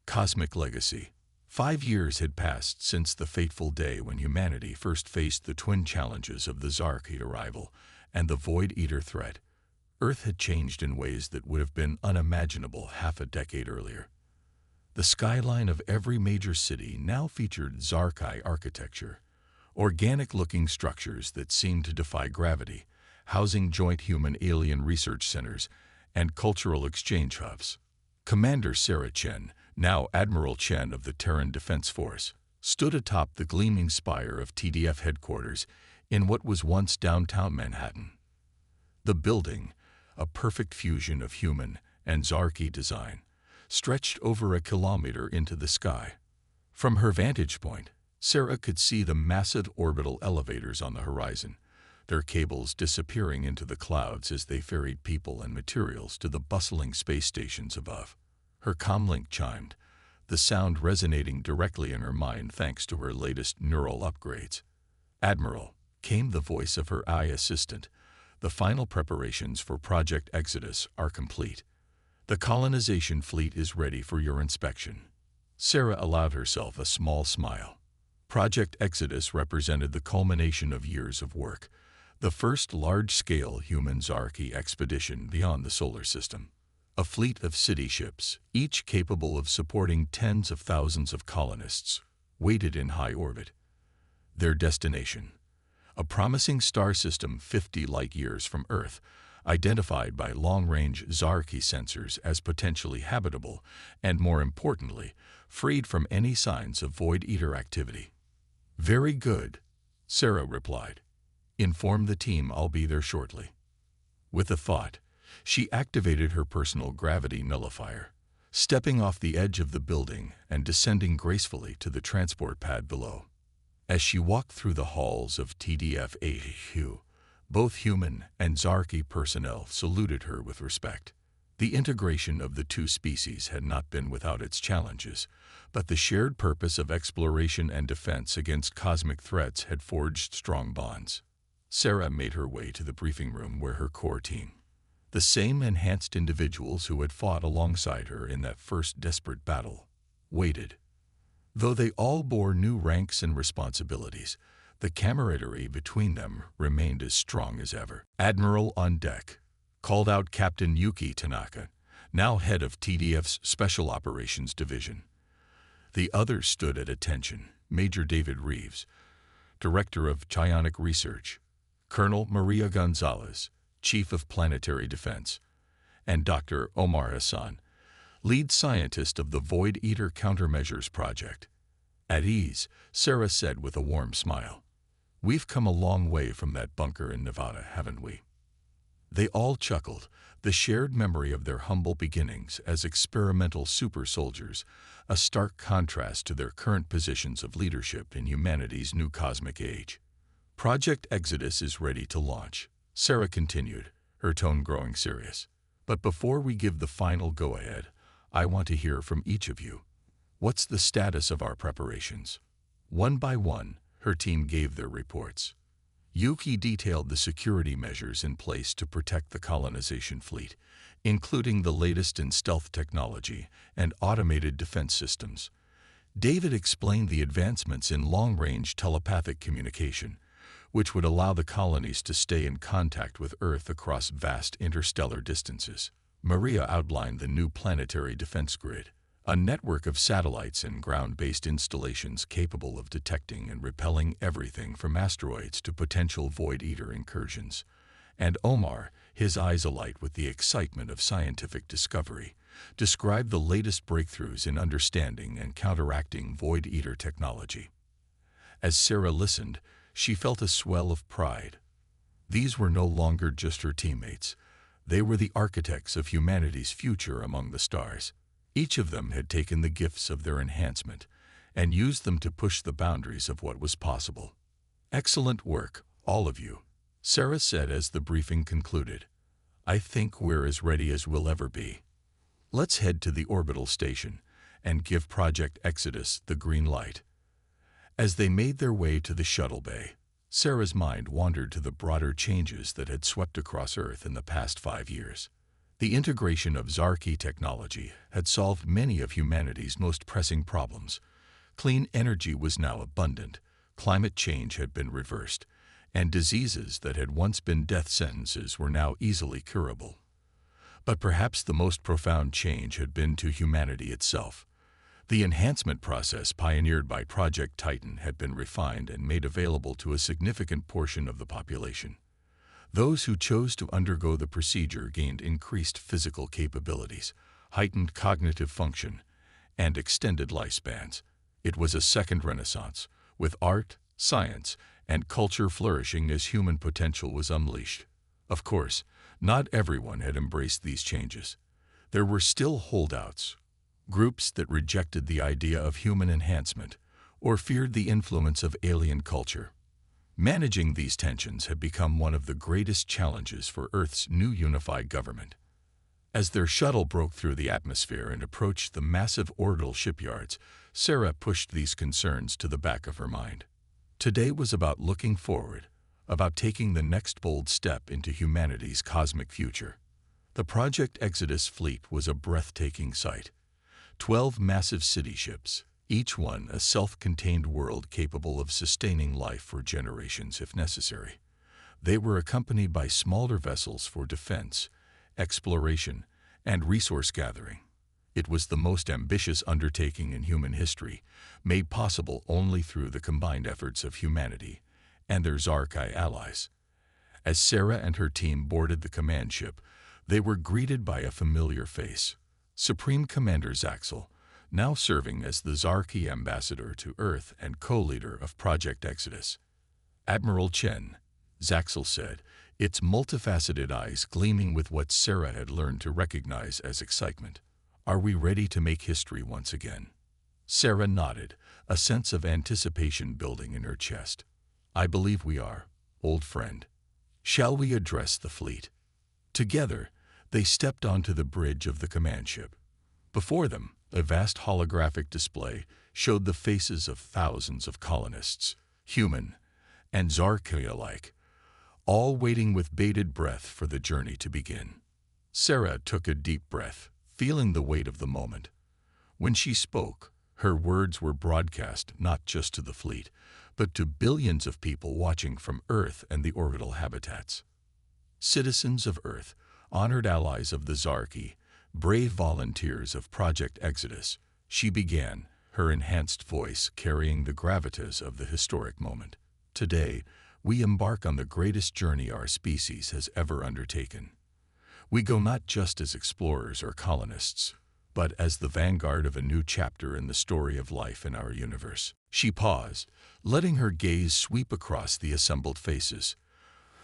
[SPEAKER 1] Cosmic Legacy. 5 years had passed since the fateful day when humanity first faced the twin challenges of the Zarkite arrival and the Void Eater threat. Earth had changed in ways that would have been unimaginable half a decade earlier. The skyline of every major city now featured Zarkite architecture, organic-looking structures that seemed to defy gravity, housing joint human-alien research centers and cultural exchange hubs. Commander Sarah Chen, now Admiral Chen of the Terran Defense Force, stood atop the gleaming spire of TDF headquarters in what was once downtown Manhattan. The building, a perfect fusion of human and Zarkite design, stretched over a kilometer into the sky. From her vantage point, Sarah could see the massive orbital elevators on the horizon, their cables disappearing into the clouds as they ferried people and materials to the bustling space stations above. Her comlink chimed, the sound resonating directly in her mind thanks to her latest neural upgrades. "Admiral," came the voice of her AI assistant, "the final preparations for Project Exodus are complete. The colonization fleet is ready for your inspection." Sarah allowed herself a small smile. Project Exodus represented the culmination of years of work, the first large-scale human Zarkite expedition beyond the solar system. A fleet of city ships, each capable of supporting tens of thousands of colonists, waited in high orbit. Their destination: a promising star system 50 light-years from Earth, identified by long-range Zarkite sensors as potentially habitable and, more importantly, freed from any signs of Void Eater activity. "Very good," Sarah replied. "Inform the team I'll be there shortly." With a thought, she activated her personal gravity nullifier, stepping off the edge of the building and descending gracefully to the transport pad below. As she walked through the halls of TDF HQ, both human and Zarkite personnel saluted her with respect. The integration of the two species had not been without its challenges, but the shared purpose of exploration and defense against cosmic threats had forged strong bonds. Sarah made her way to the briefing room where her core team, the same enhanced individuals who had fought alongside her in that first desperate battle, waited. Though they all bore new ranks and responsibilities, the camaraderie between them remained as strong as ever. "Admiral on deck," called out Captain Yuki Tanaka, now head of TDF's Special Operations Division. The others stood at attention: Major David Reeves, Director of Psionic Research, Colonel Maria Gonzalez, Chief of Planetary Defense, and Dr. Omar Hassan, lead scientist of the Void Eater Countermeasures Project. At ease, Sarah said with a warm smile, "We've come a long way from that bunker in Nevada, haven't we?" They all chuckled, the shared memory of their humble beginnings as experimental super soldiers, a stark contrast to their current positions of leadership in humanity's new cosmic age. "Project Exodus is ready to launch," Sarah continued, her tone growing serious. "But before we give the final go-ahead, I want to hear from each of you. What's the status of our preparations?" One by one, her team gave their reports. Yuki detailed the security measures in place to protect the colonization fleet, including the latest in stealth technology and automated defense systems. David explained the advancements in long-range telepathic communication, which would allow the colonies to stay in contact with Earth across vast interstellar distances. Maria outlined the new planetary defense grid, a network of satellites and ground-based installations capable of detecting and repelling everything from asteroids to potential Void Eater incursions. And Omar, his eyes alight with the excitement of scientific discovery, described the latest breakthroughs in understanding and counteracting Void Eater technology. As Sarah listened, she felt a swell of pride. These were no longer just her teammates. They were the architects of humanity's future among the stars. Each of them had taken the gifts of their enhancement and used them to push the boundaries of what was possible. "Excellent work, all of you," Sarah said as the briefing concluded. "I think we're as ready as we'll ever be. Let's head to the orbital station and give Project Exodus the green light." As they made their way to the shuttle bay, Sarah's mind wandered to the broader changes that had swept across Earth in the past 5 years. The integration of Zarki technology had solved many of humanity's most pressing problems. Clean energy was now abundant, climate change had been reversed, and diseases that had once been death sentences were now easily curable. But perhaps the most profound change had been to humanity itself. The enhancement process pioneered by Project Titan had been refined and made available to a significant portion of the population. Those who chose to undergo the procedure gained increased physical capabilities, heightened cognitive function, and extended lifespans. It was a second renaissance, with art, science, and culture flourishing as human potential was unleashed. Of course, not everyone had embraced these changes. There were still holdouts, groups that rejected the idea of human enhancement or feared the influence of alien culture. Managing these tensions had become one of the greatest challenges for Earth's new unified government. As their shuttle broke through the atmosphere and approached the massive orbital shipyards, Sarah pushed these concerns to the back of her mind. Today was about looking forward, about taking the next bold step into humanity's cosmic future. The Project Exodus fleet was a breathtaking sight. 12 massive city ships, each one a self-contained world capable of sustaining life for generations if necessary. They were accompanied by smaller vessels for defense, exploration, and resource gathering. It was the most ambitious undertaking in human history, made possible only through the combined efforts of humanity and their Zarki allies. As Sarah and her team boarded the command ship, they were greeted by a familiar face, Supreme Commander Zaxel, now serving as the Zarki ambassador to Earth and co-leader of Project Exodus. "Admiral Chen," Zaxel said, its multifaceted eyes gleaming with what Sarah had learned to recognize as excitement. "Are we ready to make history once again?" Sarah nodded, a sense of anticipation building in her chest. "I believe we are, old friend. Shall we address the fleet?" Together, they stepped onto the bridge of the command ship. Before them, a vast holographic display showed the faces of thousands of colonists, human and Zarki alike, all waiting with bated breath for the journey to begin. Sarah took a deep breath, feeling the weight of the moment. When she spoke, her words were broadcast not just to the fleet, but to billions of people watching from Earth and the orbital habitats. Citizens of Earth, honored allies of the Zarki, brave volunteers of Project Exodus, she began, her enhanced voice carrying the gravitas of the historic moment. "Today, we embark on the greatest journey our species has ever undertaken. We go not just as explorers or colonists, but as the vanguard of a new chapter in the story of life in our universe." She paused, letting her gaze sweep across the assembled faces.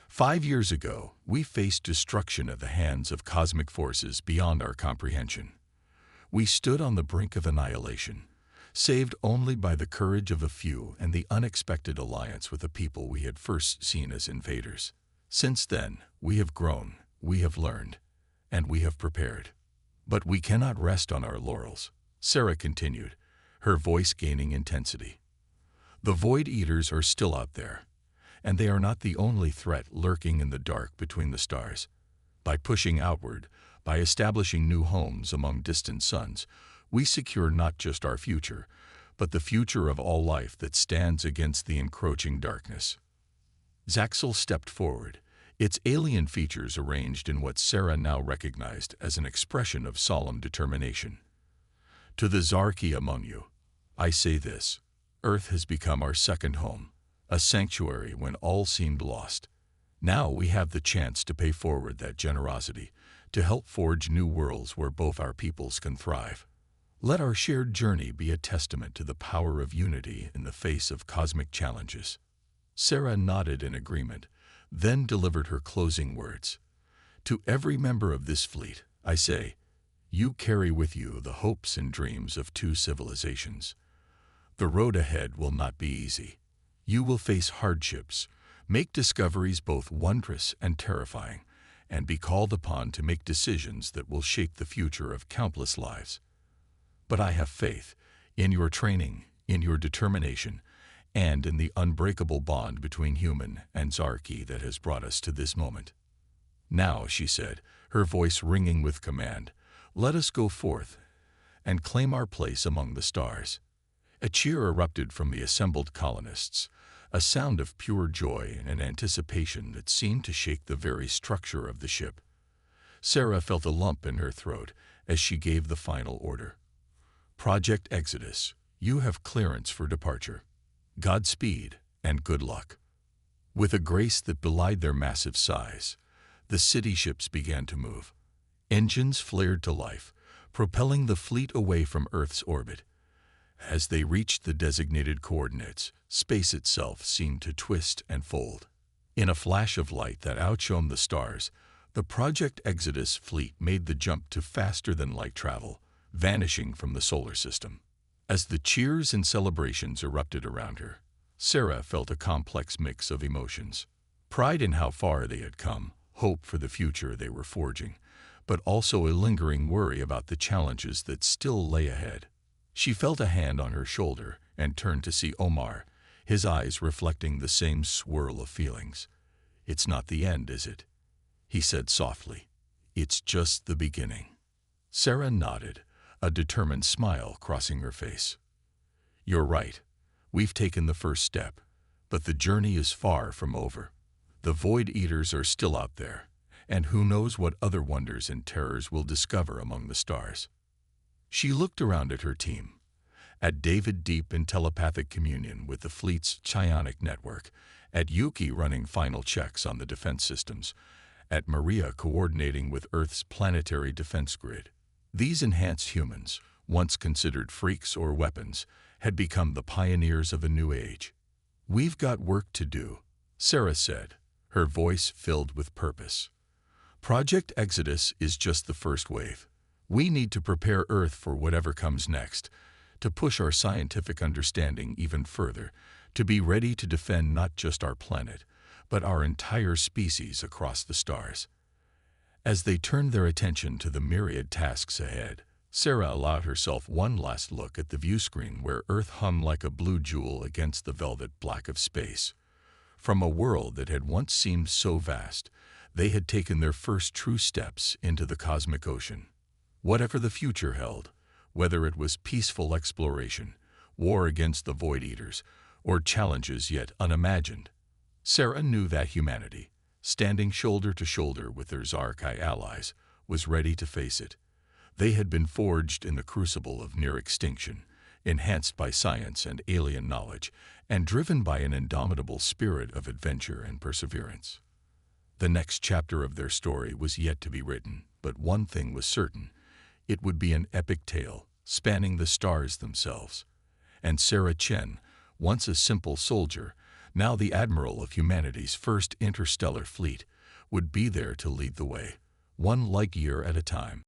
[SPEAKER 1] 5 years ago, we faced destruction at the hands of cosmic forces beyond our comprehension. We stood on the brink of annihilation, saved only by the courage of a few and the unexpected alliance with a people we had first seen as invaders. Since then, we have grown, we have learned, and we have prepared. But we cannot rest on our laurels, Sarah continued, her voice gaining intensity. The Void Eaters are still out there, and they are not the only threat lurking in the dark between the stars. By pushing outward, by establishing new homes among distant suns, we secure not just our future, but the future of all life that stands against the encroaching darkness. Zaxel stepped forward, its alien features arranged in what Sarah now recognized as an expression of solemn determination. To the Zarki among you, I say this: Earth has become our second home, a sanctuary when all seemed lost. Now we have the chance to pay forward that generosity, to help forge new worlds where both our peoples can thrive. Let our shared journey be a testament to the power of unity in the face of cosmic challenges. Sarah nodded in agreement, then delivered her closing words. To every member of this fleet, I say, you carry with you the hopes and dreams of two civilizations. The road ahead will not be easy. You will face hardships, make discoveries both wondrous and terrifying, and be called upon to make decisions that will shape the future of countless lives. But I have faith in your training, in your determination, and in the unbreakable bond between human and Zarki that has brought us to this moment. Now, she said, her voice ringing with command, let us go forth and claim our place among the stars. A cheer erupted from the assembled colonists, a sound of pure joy and an anticipation that seemed to shake the very structure of the ship. Sarah felt a lump in her throat as she gave the final order. Project Exodus, you have clearance for departure. Godspeed and good luck. With a grace that belied their massive size, the city ships began to move. Engines flared to life, propelling the fleet away from Earth's orbit. As they reached the designated coordinates, space itself seemed to twist and fold. In a flash of light that outshone the stars, the Project Exodus fleet made the jump to faster-than-light travel, vanishing from the solar system. As the cheers and celebrations erupted around her, Sarah felt a complex mix of emotions. Pride in how far they had come, hope for the future they were forging, but also a lingering worry about the challenges that still lay ahead. She felt a hand on her shoulder and turned to see Omar, his eyes reflecting the same swirl of feelings. It's not the end, is it? He said softly. It's just the beginning. Sarah nodded, a determined smile crossing her face. You're right. We've taken the first step, but the journey is far from over. The Void Eaters are still out there, and who knows what other wonders and terrors we'll discover among the stars. She looked around at her team, at David deep in telepathic communion with the fleet's psionic network, at Yuki running final checks on the defense systems, at Maria coordinating with Earth's planetary defense grid. These enhanced humans, once considered freaks or weapons, had become the pioneers of a new age. We've got work to do, Sarah said, her voice filled with purpose. Project Exodus is just the first wave. We need to prepare Earth for whatever comes next, to push our scientific understanding even further, to be ready to defend not just our planet, but our entire species across the stars. As they turned their attention to the myriad tasks ahead, Sarah allowed herself one last look at the viewscreen where Earth hung like a blue jewel against the velvet black of space. From a world that had once seemed so vast, they had taken their first true steps into the cosmic ocean. Whatever the future held, whether it was peaceful exploration, war against the Void Eaters, or challenges yet unimagined, Sarah knew that humanity, standing shoulder to shoulder with their Zarki allies, was ready to face it. They had been forged in the crucible of near extinction, enhanced by science and alien knowledge, and driven by an indomitable spirit of adventure and perseverance. The next chapter of their story was yet to be written, but one thing was certain. It would be an epic tale, spanning the stars themselves. And Sarah Chen, once a simple soldier, now the admiral of humanity's first interstellar fleet, would be there to lead the way, one light year at a time.